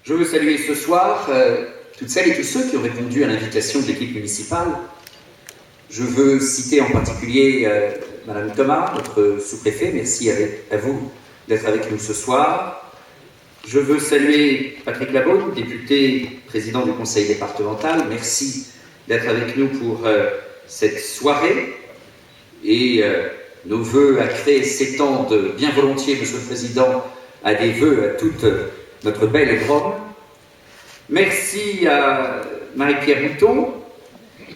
Je veux saluer ce soir toutes celles et tous ceux qui ont répondu à l'invitation de l'équipe municipale. Je veux citer en particulier Madame Thomas, notre sous-préfet. Merci à vous d'être avec nous ce soir. Je veux saluer Patrick Labaune, député, président du conseil départemental. Merci d'être avec nous pour cette soirée. Et nos vœux à Cré s'étendent bien volontiers, Monsieur le Président, à des vœux à toute notre belle Drôme. Merci à Marie-Pierre Mouton.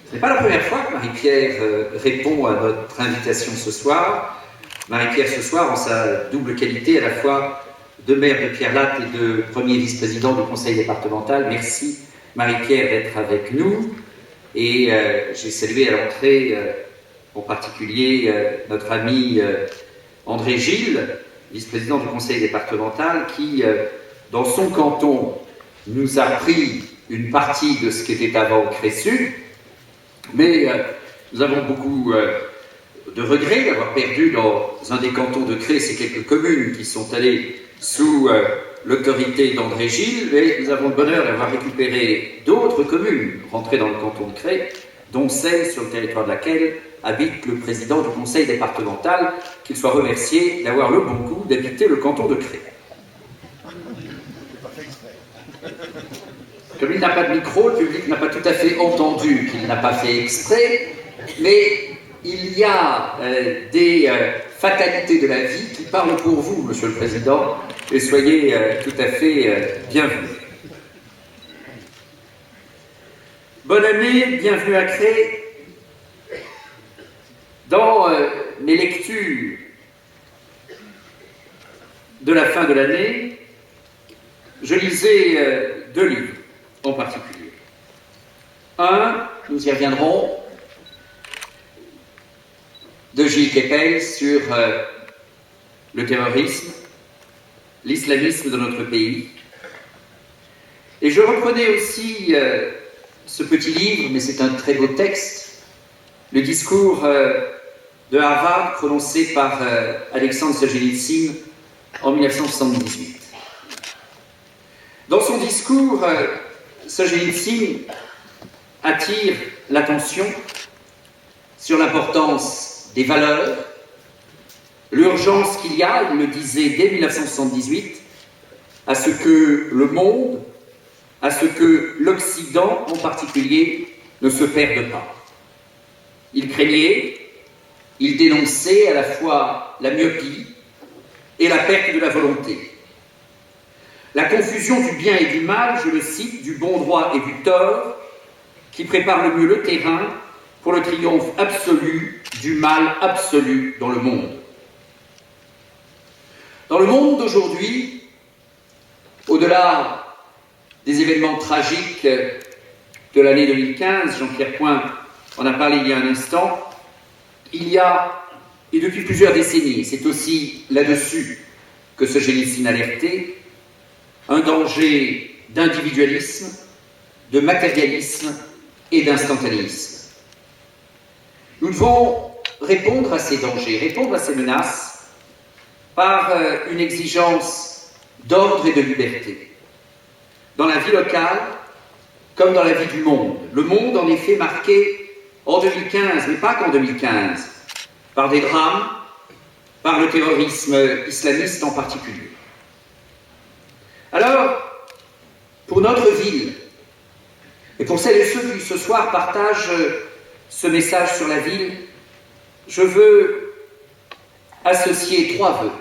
Ce n'est pas la première fois que Marie-Pierre répond à notre invitation ce soir. Marie-Pierre, ce soir, en sa double qualité, à la fois de maire de Pierrelatte et de premier vice-président du conseil départemental. Merci, Marie-Pierre, d'être avec nous. Et j'ai salué à l'entrée, en particulier, notre ami André Gilles, vice-président du conseil départemental, qui, dans son canton, nous a pris une partie de ce qui était avant Cré-Sud, mais nous avons beaucoup de regrets d'avoir perdu dans un des cantons de Cré ces quelques communes qui sont allées sous l'autorité d'André Gilles, mais nous avons le bonheur d'avoir récupéré d'autres communes rentrées dans le canton de Cré, dont celle sur le territoire de laquelle habite le président du conseil départemental, qu'il soit remercié d'avoir le bon goût d'habiter le canton de Cré. Comme il n'a pas de micro, le public n'a pas tout à fait entendu qu'il n'a pas fait exprès, mais il y a des fatalités de la vie qui parlent pour vous, Monsieur le Président, et soyez tout à fait bienvenus. Bonne année, bienvenue à Cré. Dans mes lectures de la fin de l'année, je lisais deux livres en particulier. Un, nous y reviendrons, de Gilles Kepel sur le terrorisme, l'islamisme de notre pays. Et je reprenais aussi ce petit livre, mais c'est un très beau texte, le discours de Harvard prononcé par Alexandre Solzhenitsyn en 1978. Dans son discours, Solzhenitsyn attire l'attention sur l'importance des valeurs, l'urgence qu'il y a, il le disait dès 1978, à ce que le monde, à ce que l'Occident en particulier, ne se perde pas. Il craignait, il dénonçait à la fois la myopie et la perte de la volonté. La confusion du bien et du mal, je le cite, du bon droit et du tort, qui prépare le mieux le terrain pour le triomphe absolu du mal absolu dans le monde. Dans le monde d'aujourd'hui, au-delà des événements tragiques de l'année 2015, Jean-Pierre Point en a parlé il y a un instant, il y a, et depuis plusieurs décennies, c'est aussi là-dessus que Solzhenitsyn alertait, un danger d'individualisme, de matérialisme et d'instantanéisme. Nous devons répondre à ces dangers, répondre à ces menaces par une exigence d'ordre et de liberté. Dans la vie locale, comme dans la vie du monde. Le monde, en effet, marqué en 2015, mais pas qu'en 2015, par des drames, par le terrorisme islamiste en particulier. Alors, pour notre ville, et pour celles et ceux qui ce soir partagent ce message sur la ville, je veux associer trois vœux.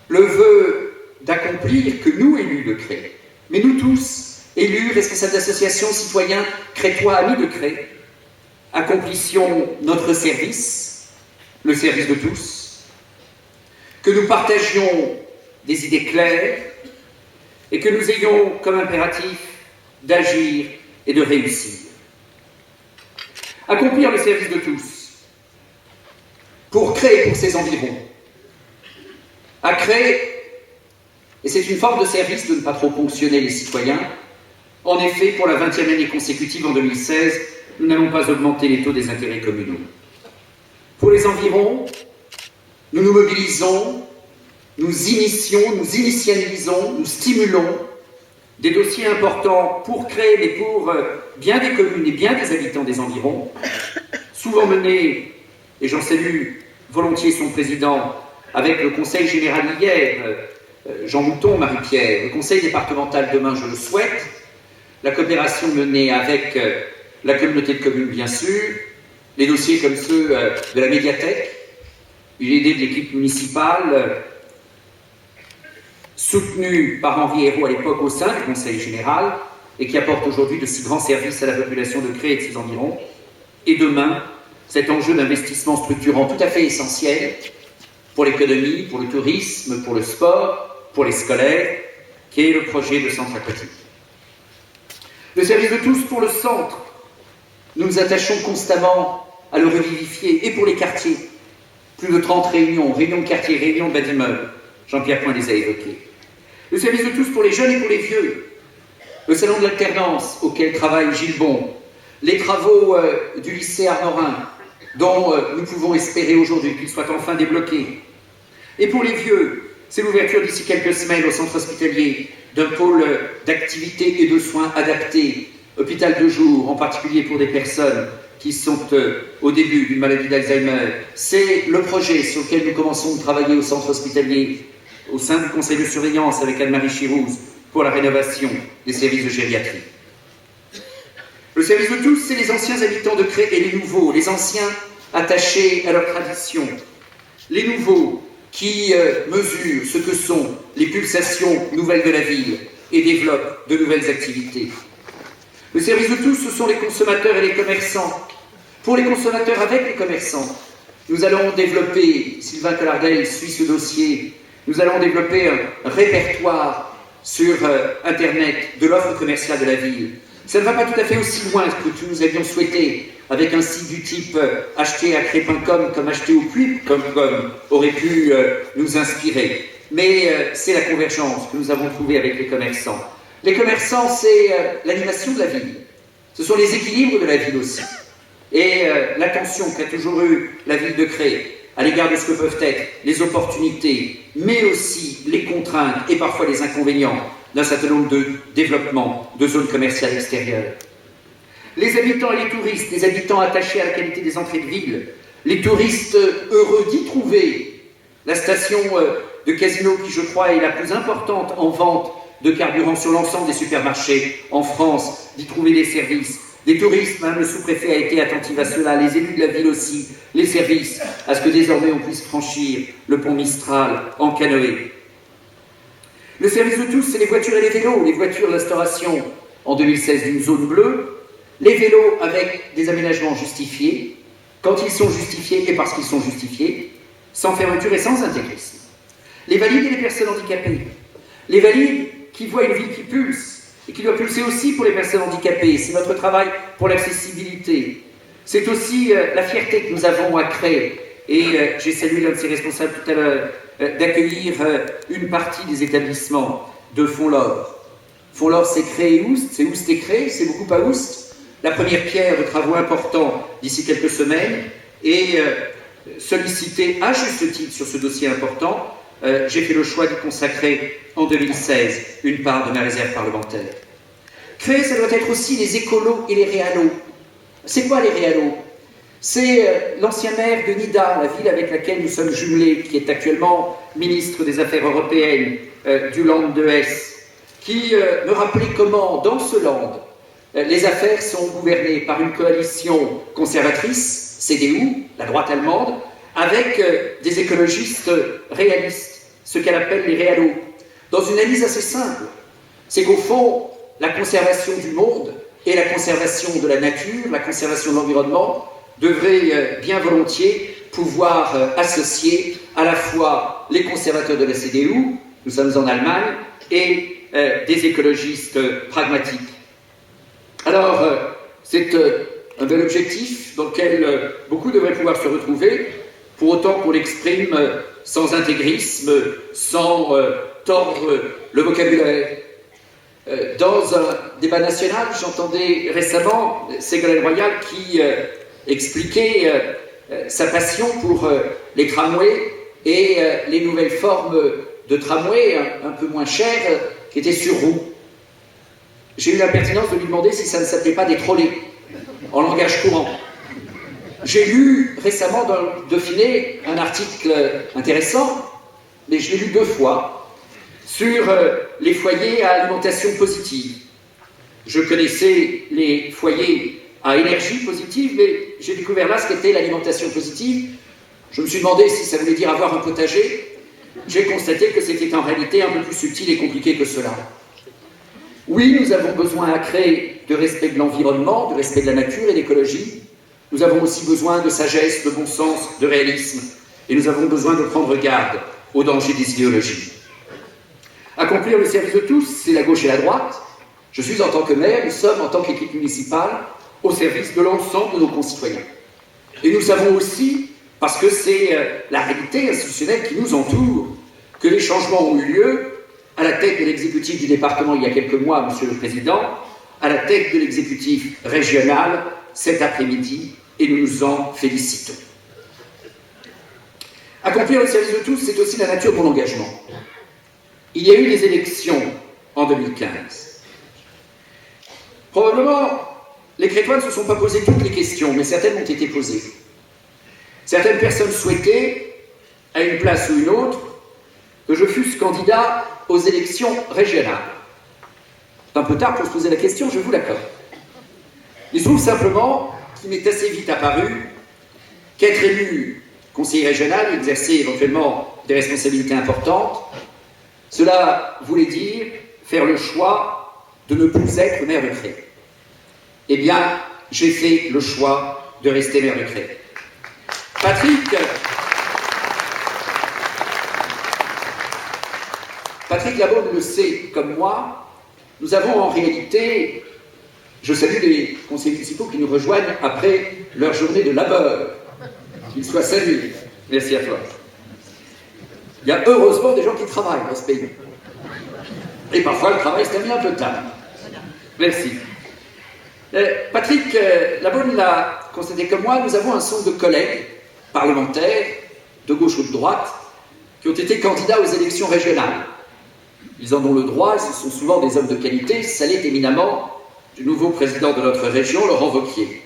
Le vœu d'accomplir que nous, élus de Cré, mais nous tous, élus, responsables d'associations, citoyens, crétois, amis de Cré, accomplissions notre service, le service de tous, que nous partagions des idées claires et que nous ayons comme impératif d'agir et de réussir. Accomplir le service de tous, pour Cré et pour ses environs. À Cré, et c'est une forme de service de ne pas trop ponctionner les citoyens, en effet, pour la 20e année consécutive en 2016, nous n'allons pas augmenter les taux des intérêts communaux. Pour les environs, nous nous mobilisons, nous initions, nous initialisons, nous stimulons des dossiers importants pour créer, mais pour bien des communes et bien des habitants des environs, souvent menés, et j'en salue volontiers son président, avec le Conseil général hier, Jean Mouton, Marie-Pierre, le Conseil départemental demain, je le souhaite, la coopération menée avec la communauté de communes, bien sûr, les dossiers comme ceux de la médiathèque, une idée de l'équipe municipale, soutenue par Henri Ayrault à l'époque au sein du Conseil général, et qui apporte aujourd'hui de si grands services à la population de Cré et de ses environs, et demain, cet enjeu d'investissement structurant tout à fait essentiel pour l'économie, pour le tourisme, pour le sport, pour les scolaires, qui est le projet de centre aquatique. Le service de tous pour le centre, nous nous attachons constamment à le revivifier, et pour les quartiers, plus de 30 réunions, réunions de quartier, réunions de bas d'immeubles, Jean-Pierre Point les a évoquées. Le service de tous pour les jeunes et pour les vieux, le salon de l'alternance auquel travaille Gilles Bon, les travaux du lycée Armorin, dont nous pouvons espérer aujourd'hui qu'ils soient enfin débloqués. Et pour les vieux, c'est l'ouverture d'ici quelques semaines au centre hospitalier d'un pôle d'activité et de soins adaptés, hôpital de jour, en particulier pour des personnes qui sont au début d'une maladie d'Alzheimer. C'est le projet sur lequel nous commençons de travailler au centre hospitalier, au sein du conseil de surveillance avec Anne-Marie Chirouz, pour la rénovation des services de gériatrie. Le service de tous, c'est les anciens habitants de Cré et les nouveaux, les anciens attachés à leur tradition, les nouveaux qui mesurent ce que sont les pulsations nouvelles de la ville et développent de nouvelles activités. Le service de tous, ce sont les consommateurs et les commerçants. Pour les consommateurs avec les commerçants, nous allons développer, Sylvain Collardel suit ce dossier, nous allons développer un répertoire sur Internet de l'offre commerciale de la ville. Ça ne va pas tout à fait aussi loin que nous avions souhaité, avec un site du type acheteracré.com comme acheter au puits.com aurait pu nous inspirer. Mais c'est la convergence que nous avons trouvée avec les commerçants. Les commerçants, c'est l'animation de la ville. Ce sont les équilibres de la ville aussi. Et l'attention qu'a toujours eue la ville de Cré à l'égard de ce que peuvent être les opportunités, mais aussi les contraintes et parfois les inconvénients d'un certain nombre de développements de zones commerciales extérieures. Les habitants et les touristes, les habitants attachés à la qualité des entrées de ville, les touristes heureux d'y trouver la station de Casino qui, je crois, est la plus importante en vente de carburant sur l'ensemble des supermarchés en France, d'y trouver des services. Des touristes, hein, le sous-préfet a été attentif à cela, les élus de la ville aussi, les services, à ce que désormais on puisse franchir le pont Mistral en canoë. Le service de tous, c'est les voitures et les vélos, les voitures d'instauration en 2016 d'une zone bleue, les vélos avec des aménagements justifiés, quand ils sont justifiés et parce qu'ils sont justifiés, sans fermeture et sans intégrisme. Les valides et les personnes handicapées. Les valides qui voient une vie qui pulse, et qui doit pulser aussi pour les personnes handicapées. C'est notre travail pour l'accessibilité. C'est aussi la fierté que nous avons à créer. Et j'ai salué l'un de ses responsables tout à l'heure, d'accueillir une partie des établissements de Fontlore. Fontlore, c'est Cré et Oust, c'est Oust et Cré, c'est beaucoup à Oust. La première pierre de travaux importants d'ici quelques semaines, et sollicité à juste titre sur ce dossier important, j'ai fait le choix d'y consacrer en 2016 une part de ma réserve parlementaire. Créer, ça doit être aussi les écolos et les réalos. C'est quoi les réalos? C'est l'ancien maire de Nida, la ville avec laquelle nous sommes jumelés, qui est actuellement ministre des Affaires européennes du Land de Hesse, qui me rappelait comment, dans ce land, les affaires sont gouvernées par une coalition conservatrice, CDU, la droite allemande, avec des écologistes réalistes, ce qu'elle appelle les réalos, dans une analyse assez simple. C'est qu'au fond, la conservation du monde et la conservation de la nature, la conservation de l'environnement, devraient bien volontiers pouvoir associer à la fois les conservateurs de la CDU, nous sommes en Allemagne, et des écologistes pragmatiques. Alors, c'est un bel objectif dans lequel beaucoup devraient pouvoir se retrouver, pour autant qu'on l'exprime sans intégrisme, sans tordre le vocabulaire. Dans un débat national, j'entendais récemment Ségolène Royal qui expliquait sa passion pour les tramways et les nouvelles formes de tramways un peu moins chères qui étaient sur roues. j'ai eu l'impertinence de lui demander si ça ne s'appelait pas des trollés, en langage courant. J'ai lu récemment dans le Dauphiné un article intéressant, mais je l'ai lu 2 fois, sur les foyers à alimentation positive. Je connaissais les foyers à énergie positive, mais j'ai découvert là ce qu'était l'alimentation positive. Je me suis demandé si ça voulait dire avoir un potager. J'ai constaté que c'était en réalité un peu plus subtil et compliqué que cela. Oui, nous avons besoin à créer de respect de l'environnement, de respect de la nature et d'écologie. Nous avons aussi besoin de sagesse, de bon sens, de réalisme. Et nous avons besoin de prendre garde aux dangers des idéologies. Accomplir le service de tous, c'est la gauche et la droite. Je suis en tant que maire, nous sommes en tant qu'équipe municipale au service de l'ensemble de nos concitoyens. Et nous savons aussi, parce que c'est la réalité institutionnelle qui nous entoure, que les changements ont eu lieu à la tête de l'exécutif du département il y a quelques mois, Monsieur le Président, à la tête de l'exécutif régional cet après-midi, et nous nous en félicitons. Accomplir le service de tous, c'est aussi la nature de mon engagement. Il y a eu des élections en 2015. Probablement, les Crétois ne se sont pas posé toutes les questions, mais certaines ont été posées. Certaines personnes souhaitaient, à une place ou une autre, que je fusse candidat aux élections régionales. C'est un peu tard pour se poser la question, je vous l'accorde. Il se trouve simplement qu'il m'est assez vite apparu qu'être élu conseiller régional et exercer éventuellement des responsabilités importantes, cela voulait dire faire le choix de ne plus être maire de Cré. Eh bien, j'ai fait le choix de rester maire de Cré. Patrick Labaune le sait comme moi, nous avons en réalité, je salue les conseillers municipaux qui nous rejoignent après leur journée de labeur. Qu'ils soient salués. Merci à toi. Il y a heureusement des gens qui travaillent dans ce pays. Et parfois le travail se termine un peu tard. Merci. Patrick Labaune l'a constaté comme moi, nous avons un certain nombre de collègues parlementaires, de gauche ou de droite, qui ont été candidats aux élections régionales. Ils en ont le droit, ce sont souvent des hommes de qualité, ça l'est éminemment du nouveau président de notre région, Laurent Wauquiez.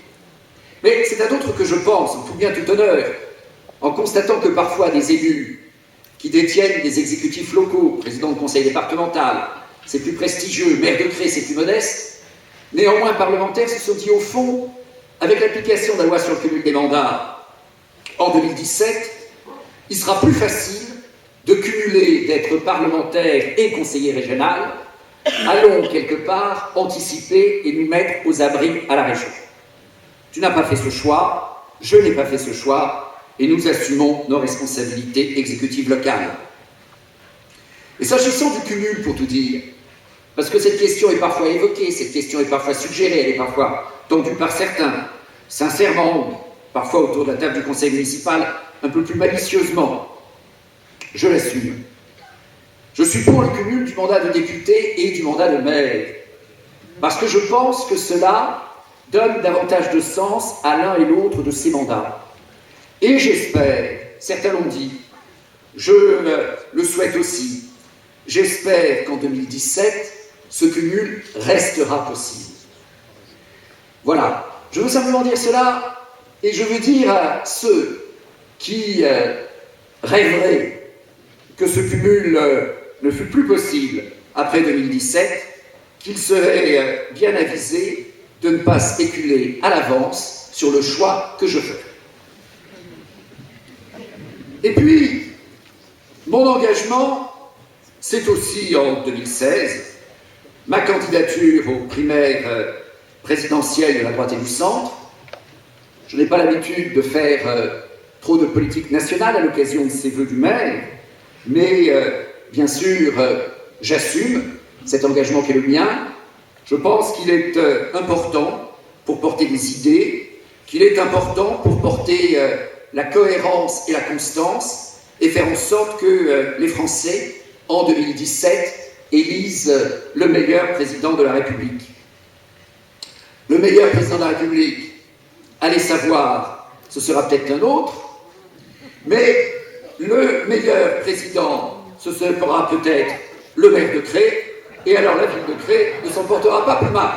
Mais c'est à d'autres que je pense, en tout bien tout honneur, en constatant que parfois des élus qui détiennent des exécutifs locaux, président de conseil départemental, c'est plus prestigieux, maire de Cré, c'est plus modeste, néanmoins parlementaires se sont dit au fond, avec l'application de la loi sur le cumul des mandats en 2017, il sera plus facile de cumuler d'être parlementaire et conseiller régional. Allons quelque part anticiper et nous mettre aux abris à la région. Tu n'as pas fait ce choix, je n'ai pas fait ce choix, et nous assumons nos responsabilités exécutives locales. Et s'agissant du cumul, pour tout dire, parce que cette question est parfois évoquée, cette question est parfois suggérée, elle est parfois tendue par certains, sincèrement, parfois autour de la table du conseil municipal, un peu plus malicieusement, je l'assume. Je suis pour le cumul du mandat de député et du mandat de maire, parce que je pense que cela donne davantage de sens à l'un et l'autre de ces mandats. Et j'espère, certains l'ont dit, je le souhaite aussi, j'espère qu'en 2017, ce cumul restera possible. Voilà, je veux simplement dire cela, et je veux dire à ceux qui rêveraient que ce cumul ne fut plus possible après 2017, qu'ils seraient bien avisés de ne pas spéculer à l'avance sur le choix que je ferai. Et puis, mon engagement, c'est aussi en 2016, ma candidature aux primaires présidentielles de la droite et du centre. Je n'ai pas l'habitude de faire trop de politique nationale à l'occasion de ces vœux du maire, mais bien sûr, j'assume cet engagement qui est le mien. Je pense qu'il est important pour porter des idées, qu'il est important pour porter la cohérence et la constance et faire en sorte que les Français, en 2017, élisent le meilleur président de la République. Le meilleur président de la République, allez savoir, ce sera peut-être un autre, mais le meilleur président, ce sera peut-être le maire de Cré, Et alors la ville de Cré ne s'en portera pas plus mal.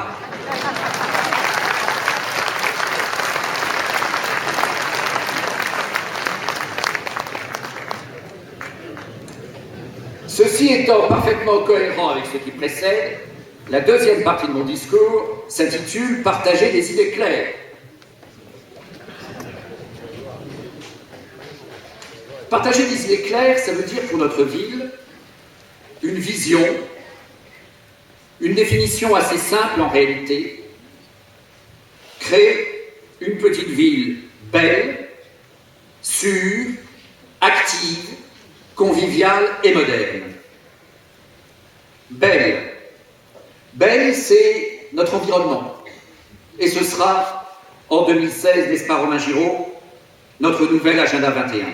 Ceci étant parfaitement cohérent avec ce qui précède, la deuxième partie de mon discours s'intitule « Partager des idées claires ». Partager des idées claires, ça veut dire pour notre ville une vision, une définition assez simple en réalité, créer une petite ville belle, sûre, active, conviviale et moderne. Belle. Belle, c'est notre environnement. Et ce sera, en 2016, n'est-ce pas Romain Giraud, notre nouvel agenda 21.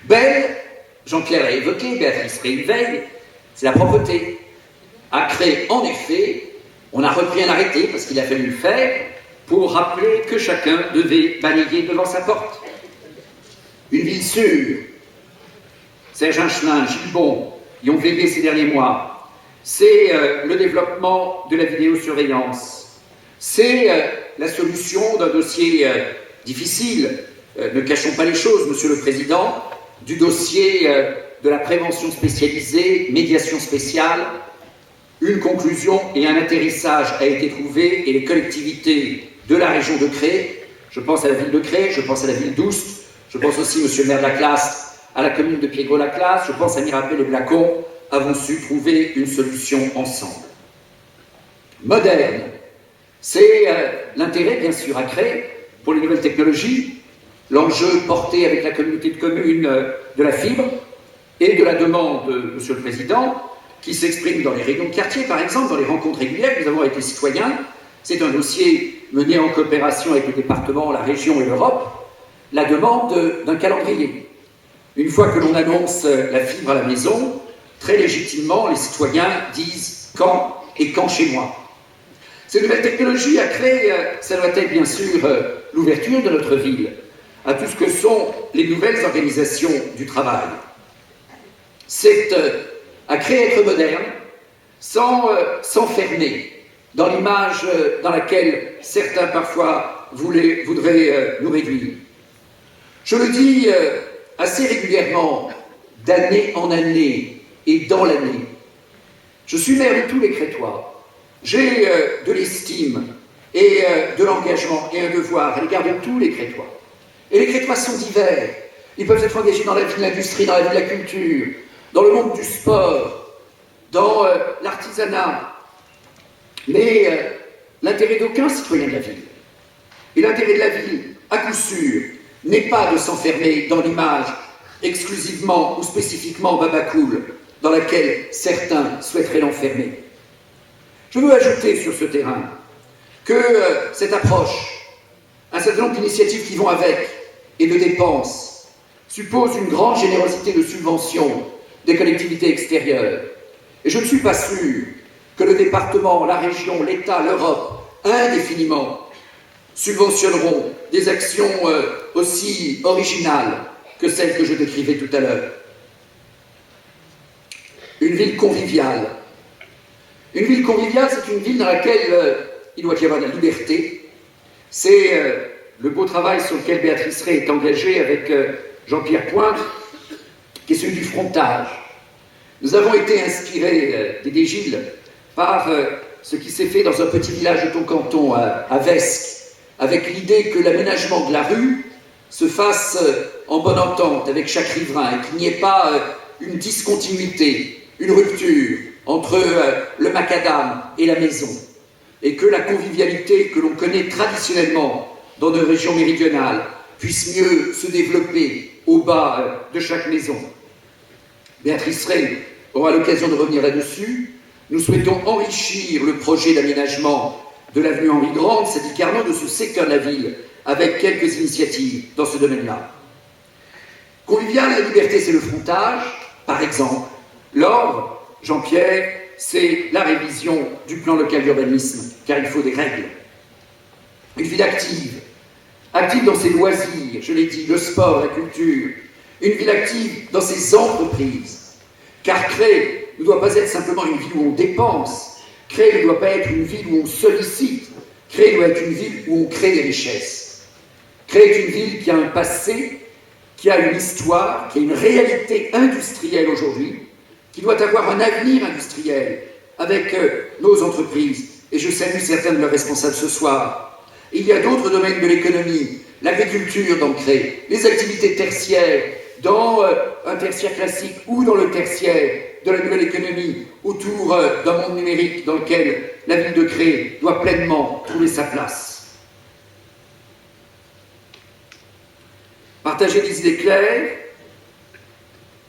Belle, Jean-Pierre l'a évoqué, Béatrice Réveil, c'est la propreté. À Cré, en effet, on a repris un arrêté, parce qu'il a fallu le faire, pour rappeler que chacun devait balayer devant sa porte. Une ville sûre. Serge Hinchelin, Gilles Bon y ont veillé ces derniers mois. C'est le développement de la vidéosurveillance. C'est la solution d'un dossier difficile. Ne cachons pas les choses, Monsieur le Président, du dossier de la prévention spécialisée, médiation spéciale. Une conclusion et un atterrissage a été trouvé et les collectivités de la région de Cré, je pense à la ville de Cré, je pense à la ville d'Oust, je pense aussi, Monsieur le maire de la Classe, à la commune de Piégaud-la-Classe, je pense à Mirapel et Blacon, avons su trouver une solution ensemble. Moderne, c'est l'intérêt, bien sûr, à Cré pour les nouvelles technologies, l'enjeu porté avec la communauté de communes de la fibre et de la demande de Monsieur le Président, qui s'exprime dans les réunions de quartier, par exemple, dans les rencontres régulières. Nous avons été citoyens. C'est un dossier mené en coopération avec le département, la région et l'Europe. La demande d'un calendrier. Une fois que l'on annonce la fibre à la maison, très légitimement, les citoyens disent « quand » et « quand chez moi ». Ces nouvelles technologies à créer, ça doit être bien sûr l'ouverture de notre ville à tout ce que sont les nouvelles organisations du travail. C'est à créer être moderne sans s'enfermer dans l'image dans laquelle certains parfois voudraient nous réduire. Je le dis assez régulièrement, d'année en année et dans l'année. Je suis maire de tous les Crétois. J'ai de l'estime et de l'engagement et un devoir à l'égard de tous les Crétois. Et les Crétois sont divers. Ils peuvent être engagés dans la vie de l'industrie, dans la vie de la culture, dans le monde du sport, dans l'artisanat. Mais l'intérêt d'aucun citoyen de la ville, et l'intérêt de la ville, à coup sûr, n'est pas de s'enfermer dans l'image exclusivement ou spécifiquement babacool dans laquelle certains souhaiteraient l'enfermer. Je veux ajouter sur ce terrain que cette approche, un certain nombre d'initiatives qui vont avec et de dépenses, suppose une grande générosité de subventions des collectivités extérieures. Et je ne suis pas sûr que le département, la région, l'État, l'Europe, indéfiniment, subventionneront des actions aussi originales que celles que je décrivais tout à l'heure. Une ville conviviale. Une ville conviviale, c'est une ville dans laquelle il doit y avoir de la liberté. C'est le beau travail sur lequel Béatrice Ray est engagée avec Jean-Pierre Pointe, qui est celui du frontage. Nous avons été inspirés, Dédé Gilles, par ce qui s'est fait dans un petit village de ton canton, à Vesques, avec l'idée que l'aménagement de la rue se fasse en bonne entente avec chaque riverain et qu'il n'y ait pas une discontinuité, une rupture entre le macadam et la maison, et que la convivialité que l'on connaît traditionnellement dans nos régions méridionales puisse mieux se développer au bas de chaque maison. Béatrice Ray aura l'occasion de revenir là-dessus. Nous souhaitons enrichir le projet d'aménagement de l'avenue Henri Grande, dit Carnot, de ce secteur de la ville, avec quelques initiatives dans ce domaine-là. Convivial, la liberté, c'est le frontage, par exemple. L'ordre, Jean-Pierre, c'est la révision du plan local d'urbanisme, car il faut des règles. Une ville active, active dans ses loisirs, je l'ai dit, le sport, la culture. Une ville active dans ses entreprises, car Cré ne doit pas être simplement une ville où on dépense. Créer ne doit pas être une ville où on sollicite. Créer doit être une ville où on crée des richesses. Créer est une ville qui a un passé, qui a une histoire, qui a une réalité industrielle aujourd'hui, qui doit avoir un avenir industriel avec nos entreprises. Et je salue certains de leurs responsables ce soir. Et il y a d'autres domaines de l'économie, l'agriculture dans Cré, les activités tertiaires, dans un tertiaire classique ou dans le tertiaire de la nouvelle économie, autour d'un monde numérique dans lequel la ville de Cré doit pleinement trouver sa place. Partager des idées claires,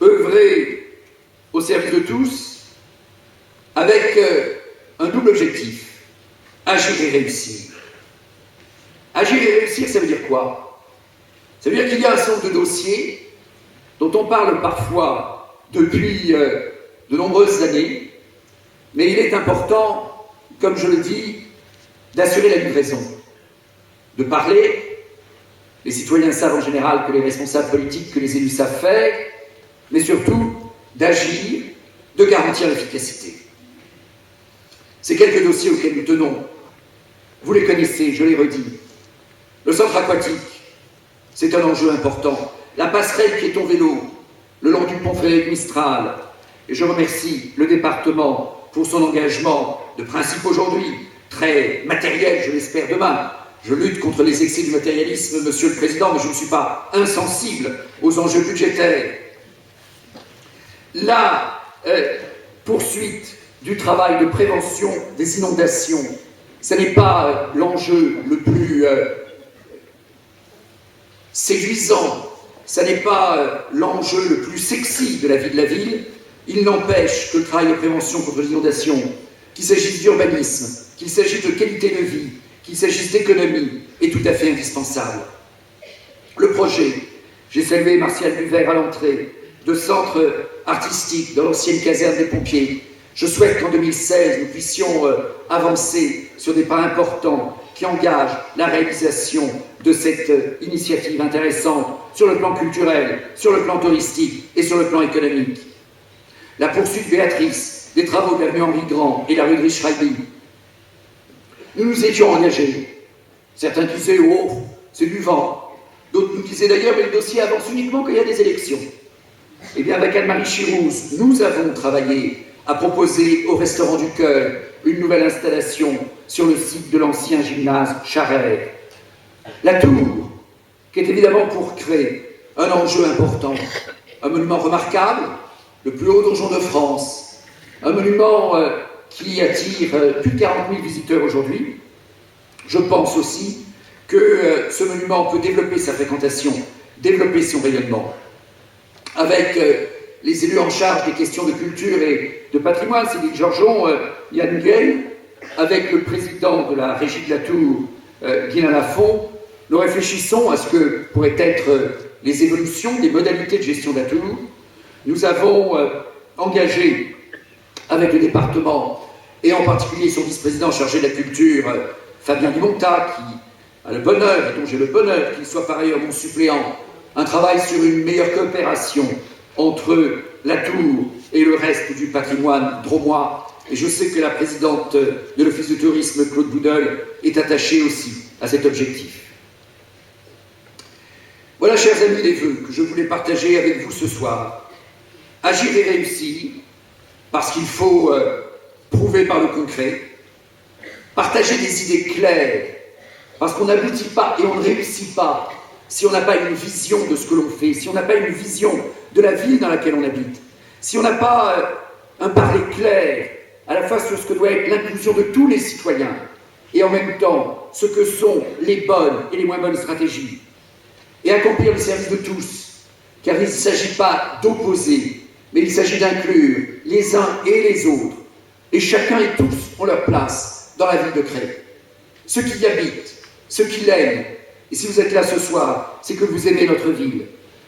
œuvrer au service de tous, avec un double objectif, agir et réussir. Agir et réussir, ça veut dire quoi? Ça veut dire qu'il y a un certain nombre de dossiers dont on parle parfois depuis de nombreuses années, mais il est important, comme je le dis, d'assurer la livraison, de parler. Les citoyens savent en général que les responsables politiques, que les élus savent faire, mais surtout d'agir, de garantir l'efficacité. Ces quelques dossiers auxquels nous tenons, vous les connaissez, je les redis. Le centre aquatique, c'est un enjeu important. La passerelle piéton-vélo, le long du pont Frédéric-Mistral. Et je remercie le département pour son engagement de principe aujourd'hui, très matériel, je l'espère demain. Je lutte contre les excès du matérialisme, Monsieur le Président, mais je ne suis pas insensible aux enjeux budgétaires. La poursuite du travail de prévention des inondations, ce n'est pas l'enjeu le plus séduisant, ce n'est pas l'enjeu le plus sexy de la vie de la ville. Il n'empêche que le travail de prévention contre l'inondation, qu'il s'agisse d'urbanisme, qu'il s'agisse de qualité de vie, qu'il s'agisse d'économie, est tout à fait indispensable. Le projet, j'ai salué Martial Duvert à l'entrée, de centre artistique dans l'ancienne caserne des pompiers. Je souhaite qu'en 2016, nous puissions avancer sur des pas importants qui engagent la réalisation de cette initiative intéressante sur le plan culturel, sur le plan touristique et sur le plan économique. La poursuite Béatrice des travaux de l'avenue Henri Grand et la rue de Richereilly. Nous nous étions engagés. Certains disaient « Oh, c'est du vent ». D'autres nous disaient d'ailleurs « Mais le dossier avance uniquement quand il y a des élections ». Eh bien, avec Anne-Marie Chirouz, nous avons travaillé à proposer au Restaurant du Cœur une nouvelle installation sur le site de l'ancien gymnase Charrère. La tour, qui est évidemment pour créer un enjeu important, un monument remarquable, le plus haut donjon de France, un monument qui attire plus de 40 000 visiteurs aujourd'hui. Je pense aussi que ce monument peut développer sa fréquentation, développer son rayonnement. Avec les élus en charge des questions de culture et de patrimoine, Cédric Georgeon, Yann Nguyen, avec le président de la Régie de la Tour, Guilain Lafont, nous réfléchissons à ce que pourraient être les évolutions des modalités de gestion de la Tour. Nous avons engagé avec le département, et en particulier son vice-président chargé de la culture, Fabien Limonta, qui a le bonheur, et dont j'ai le bonheur qu'il soit par ailleurs mon suppléant, un travail sur une meilleure coopération entre la Tour et le reste du patrimoine drômois. Et je sais que la présidente de l'Office du tourisme, Claude Boudel, est attachée aussi à cet objectif. Voilà, chers amis, les vœux que je voulais partager avec vous ce soir. Agir et réussir, parce qu'il faut prouver par le concret. Partager des idées claires, parce qu'on n'aboutit pas et on ne réussit pas si on n'a pas une vision de ce que l'on fait, si on n'a pas une vision de la ville dans laquelle on habite, si on n'a pas un parler clair à la fois sur ce que doit être l'inclusion de tous les citoyens et en même temps ce que sont les bonnes et les moins bonnes stratégies, et accomplir le service de tous, car il ne s'agit pas d'opposer, mais il s'agit d'inclure les uns et les autres, et chacun et tous ont leur place dans la ville de Cré. Ceux qui y habitent, ceux qui l'aiment, et si vous êtes là ce soir, c'est que vous aimez notre ville.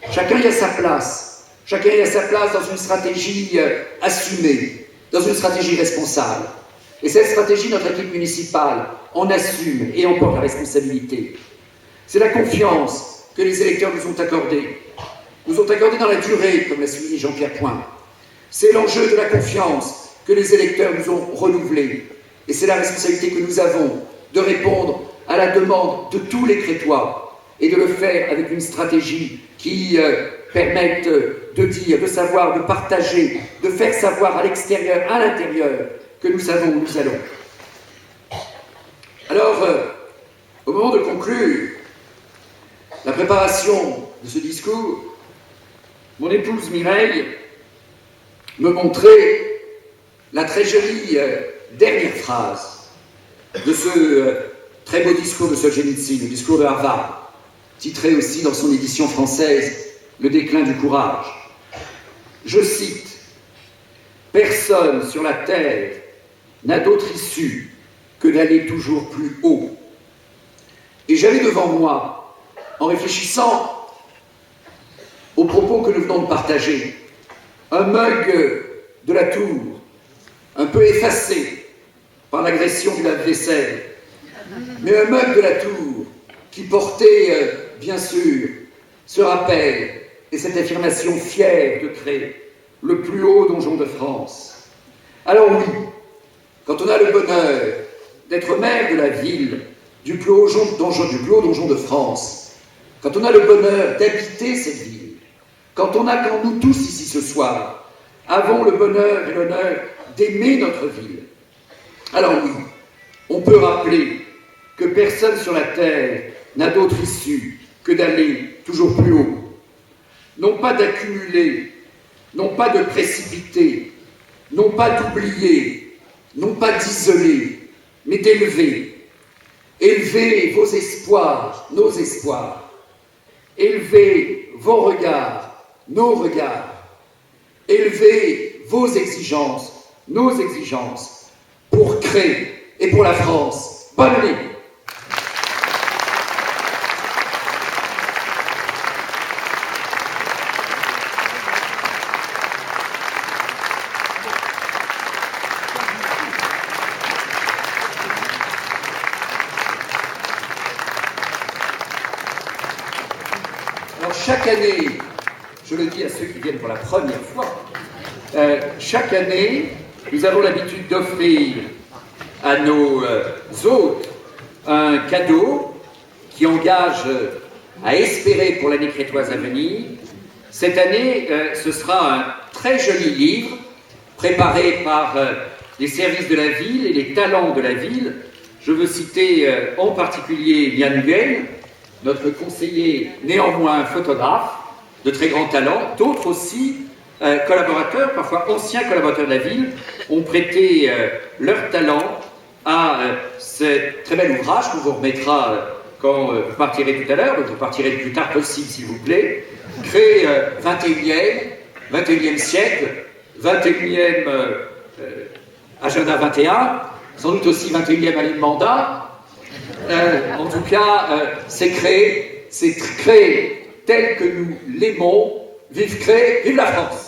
Chacun y a sa place. Chacun y a sa place dans une stratégie assumée, dans une stratégie responsable. Et cette stratégie, notre équipe municipale en assume et en porte la responsabilité. C'est la confiance que les électeurs nous ont accordée. Nous ont accordée dans la durée, comme l'a souligné Jean-Pierre Point. C'est l'enjeu de la confiance que les électeurs nous ont renouvelée. Et c'est la responsabilité que nous avons de répondre à la demande de tous les Crétois et de le faire avec une stratégie qui permette de dire, de savoir, de partager, de faire savoir à l'extérieur, à l'intérieur, que nous savons où nous allons. Alors, au moment de conclure la préparation de ce discours, mon épouse Mireille me montrait la très jolie dernière phrase de ce très beau discours de Solzhenitsyn, le discours de Harvard, titré aussi dans son édition française « Le déclin du courage ». Je cite « Personne sur la terre n'a d'autre issue que d'aller toujours plus haut. » Et j'avais devant moi, en réfléchissant aux propos que nous venons de partager, un mug de la tour, un peu effacé par l'agression du lave-vaisselle, mais un mug de la tour qui portait, bien sûr, ce rappel et cette affirmation fière de créer le plus haut donjon de France. Alors oui, quand on a le bonheur d'être maire de la ville du plus haut donjon de France, quand on a le bonheur d'habiter cette ville, quand nous tous ici ce soir, avons le bonheur et l'honneur d'aimer notre ville, alors oui, on peut rappeler que personne sur la terre n'a d'autre issue que d'aller toujours plus haut. Non pas d'accumuler, non pas de précipiter, non pas d'oublier, non pas d'isoler, mais d'élever. Élevez vos espoirs, nos espoirs. Élevez vos regards, nos regards. Élevez vos exigences, nos exigences, pour créer et pour la France. Bonne année! Alors chaque année, je le dis à ceux qui viennent pour la première fois, chaque année, nous avons l'habitude d'offrir à nos hôtes un cadeau qui engage à espérer pour l'année crétoise à venir. Cette année, ce sera un très joli livre préparé par les services de la ville et les talents de la ville. Je veux citer en particulier Yann Nguyen, notre conseiller néanmoins photographe, de très grand talent. D'autres aussi collaborateurs, parfois anciens collaborateurs de la ville, ont prêté leur talent à ce très bel ouvrage qu'on vous remettra quand vous partirez tout à l'heure, donc vous partirez le plus tard possible s'il vous plaît, créé 21e siècle, 21e agenda 21, sans doute aussi 21e année de mandat. En tout cas, c'est créé tel que nous l'aimons. Vive créé, vive la France!